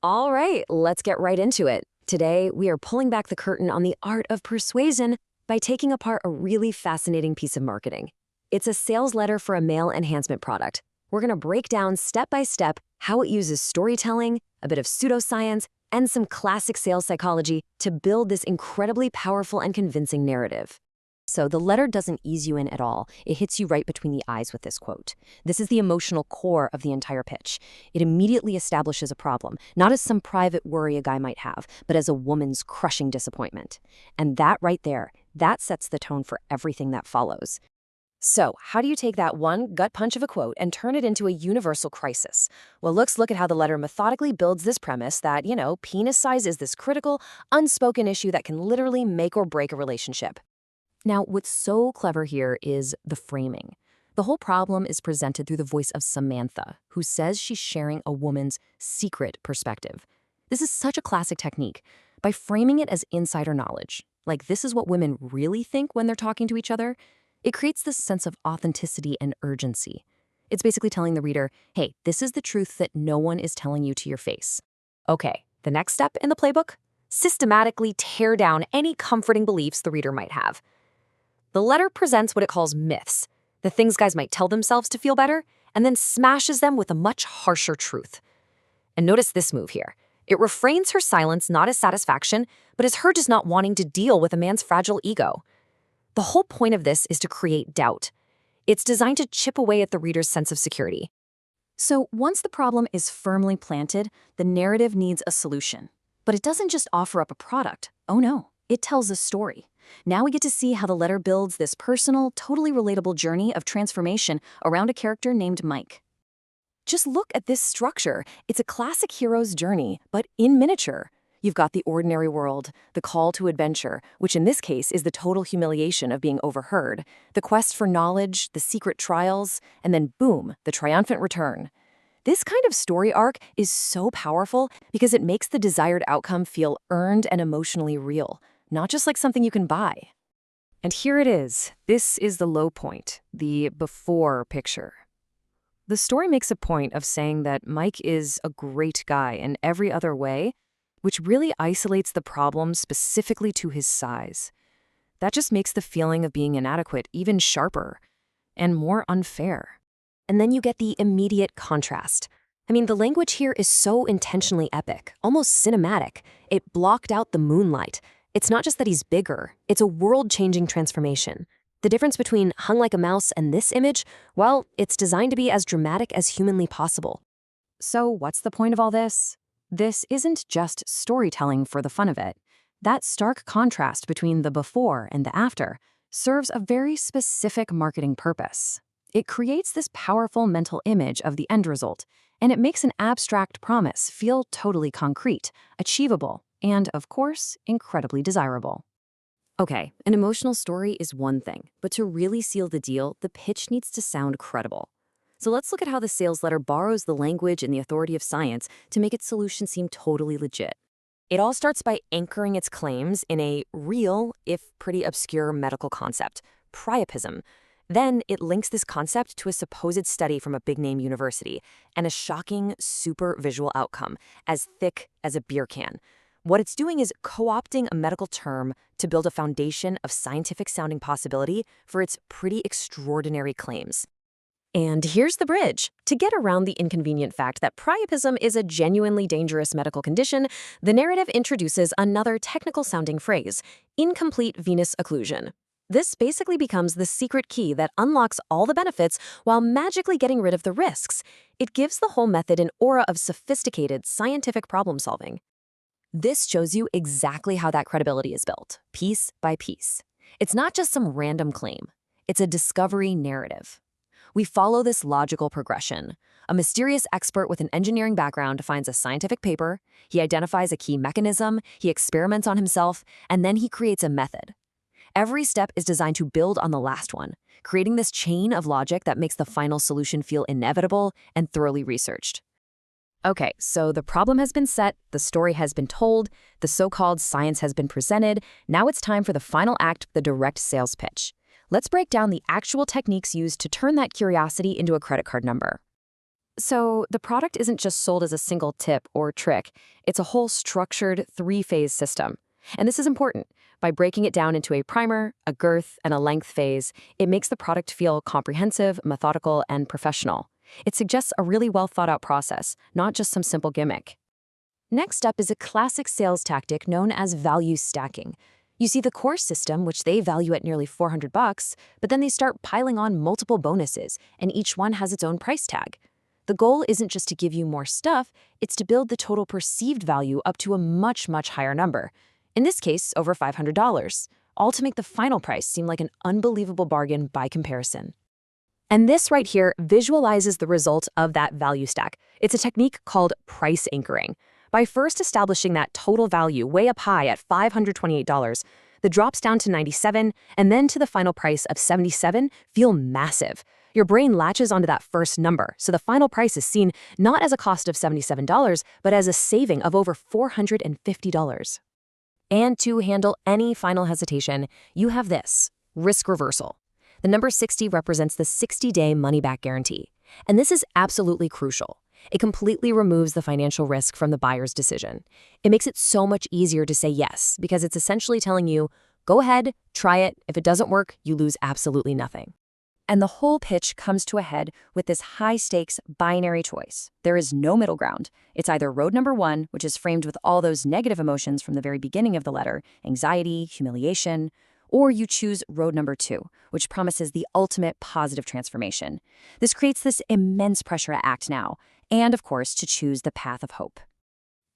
All right, let's get right into it. Today, we are pulling back the curtain on the art of persuasion by taking apart a really fascinating piece of marketing. It's a sales letter for a male enhancement product. We're going to break down step by step how it uses storytelling, a bit of pseudoscience, and some classic sales psychology to build this incredibly powerful and convincing narrative. So the letter doesn't ease you in at all. It hits you right between the eyes with this quote. This is the emotional core of the entire pitch. It immediately establishes a problem, not as some private worry a guy might have, but as a woman's crushing disappointment. And that right there, that sets the tone for everything that follows. So, how do you take that one gut punch of a quote and turn it into a universal crisis? Well, let's look at how the letter methodically builds this premise that, penis size is this critical, unspoken issue that can literally make or break a relationship. Now, what's so clever here is the framing. The whole problem is presented through the voice of Samantha, who says she's sharing a woman's secret perspective. This is such a classic technique. By framing it as insider knowledge, like this is what women really think when they're talking to each other, it creates this sense of authenticity and urgency. It's basically telling the reader, hey, this is the truth that no one is telling you to your face. Okay, the next step in the playbook? Systematically tear down any comforting beliefs the reader might have. The letter presents what it calls myths, the things guys might tell themselves to feel better, and then smashes them with a much harsher truth. And notice this move here. It refrains her silence not as satisfaction, but as her just not wanting to deal with a man's fragile ego. The whole point of this is to create doubt. It's designed to chip away at the reader's sense of security. So once the problem is firmly planted, the narrative needs a solution. But it doesn't just offer up a product. Oh no, it tells a story. Now we get to see how the letter builds this personal, totally relatable journey of transformation around a character named Mike. Just look at this structure. It's a classic hero's journey, but in miniature. You've got the ordinary world, the call to adventure, which in this case is the total humiliation of being overheard, the quest for knowledge, the secret trials, and then boom, the triumphant return. This kind of story arc is so powerful because it makes the desired outcome feel earned and emotionally real, not just like something you can buy. And here it is. This is the low point, the before picture. The story makes a point of saying that Mike is a great guy in every other way, which really isolates the problem specifically to his size. That just makes the feeling of being inadequate even sharper and more unfair. And then you get the immediate contrast. I mean, the language here is so intentionally epic, almost cinematic. It blocked out the moonlight. It's not just that he's bigger, it's a world-changing transformation. The difference between hung like a mouse and this image, well, it's designed to be as dramatic as humanly possible. So what's the point of all this? This isn't just storytelling for the fun of it. That stark contrast between the before and the after serves a very specific marketing purpose. It creates this powerful mental image of the end result, and it makes an abstract promise feel totally concrete, achievable, and, of course, incredibly desirable. Okay, an emotional story is one thing, but to really seal the deal, the pitch needs to sound credible. So let's look at how the sales letter borrows the language and the authority of science to make its solution seem totally legit. It all starts by anchoring its claims in a real, if pretty obscure, medical concept, priapism. Then it links this concept to a supposed study from a big-name university and a shocking, super visual outcome, as thick as a beer can. What it's doing is co-opting a medical term to build a foundation of scientific-sounding possibility for its pretty extraordinary claims. And here's the bridge. To get around the inconvenient fact that priapism is a genuinely dangerous medical condition, the narrative introduces another technical-sounding phrase, incomplete venous occlusion. This basically becomes the secret key that unlocks all the benefits while magically getting rid of the risks. It gives the whole method an aura of sophisticated scientific problem-solving. This shows you exactly how that credibility is built, piece by piece. It's not just some random claim. It's a discovery narrative. We follow this logical progression. A mysterious expert with an engineering background finds a scientific paper, he identifies a key mechanism, he experiments on himself, and then he creates a method. Every step is designed to build on the last one, creating this chain of logic that makes the final solution feel inevitable and thoroughly researched. Okay, so the problem has been set, the story has been told, the so-called science has been presented. Now it's time for the final act, the direct sales pitch. Let's break down the actual techniques used to turn that curiosity into a credit card number. So the product isn't just sold as a single tip or trick, it's a whole structured three-phase system. And this is important. By breaking it down into a primer, a girth, and a length phase, it makes the product feel comprehensive, methodical, and professional. It suggests a really well-thought-out process, not just some simple gimmick. Next up is a classic sales tactic known as value stacking. You see the core system, which they value at nearly $400, but then they start piling on multiple bonuses, and each one has its own price tag. The goal isn't just to give you more stuff, it's to build the total perceived value up to a much, much higher number. In this case, over $500, all to make the final price seem like an unbelievable bargain by comparison. And this right here visualizes the result of that value stack. It's a technique called price anchoring. By first establishing that total value way up high at $528, the drops down to $97 and then to the final price of $77 feel massive. Your brain latches onto that first number, so the final price is seen not as a cost of $77, but as a saving of over $450. And to handle any final hesitation, you have this, risk reversal. The number 60 represents the 60-day money-back guarantee. And this is absolutely crucial. It completely removes the financial risk from the buyer's decision. It makes it so much easier to say yes, because it's essentially telling you, go ahead, try it. If it doesn't work, you lose absolutely nothing. And the whole pitch comes to a head with this high-stakes binary choice. There is no middle ground. It's either road number 1, which is framed with all those negative emotions from the very beginning of the letter, anxiety, humiliation, or you choose road number 2, which promises the ultimate positive transformation. This creates this immense pressure to act now, and of course, to choose the path of hope.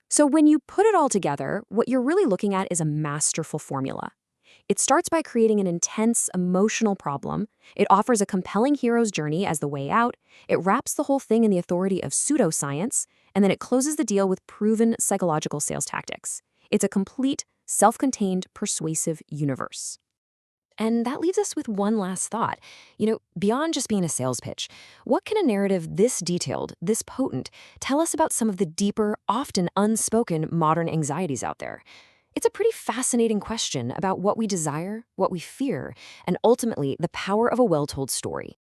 So when you put it all together, what you're really looking at is a masterful formula. It starts by creating an intense, emotional problem. It offers a compelling hero's journey as the way out. It wraps the whole thing in the authority of pseudoscience, and then it closes the deal with proven psychological sales tactics. It's a complete, self-contained, persuasive universe. And that leaves us with one last thought. Beyond just being a sales pitch, what can a narrative this detailed, this potent, tell us about some of the deeper, often unspoken modern anxieties out there? It's a pretty fascinating question about what we desire, what we fear, and ultimately the power of a well-told story.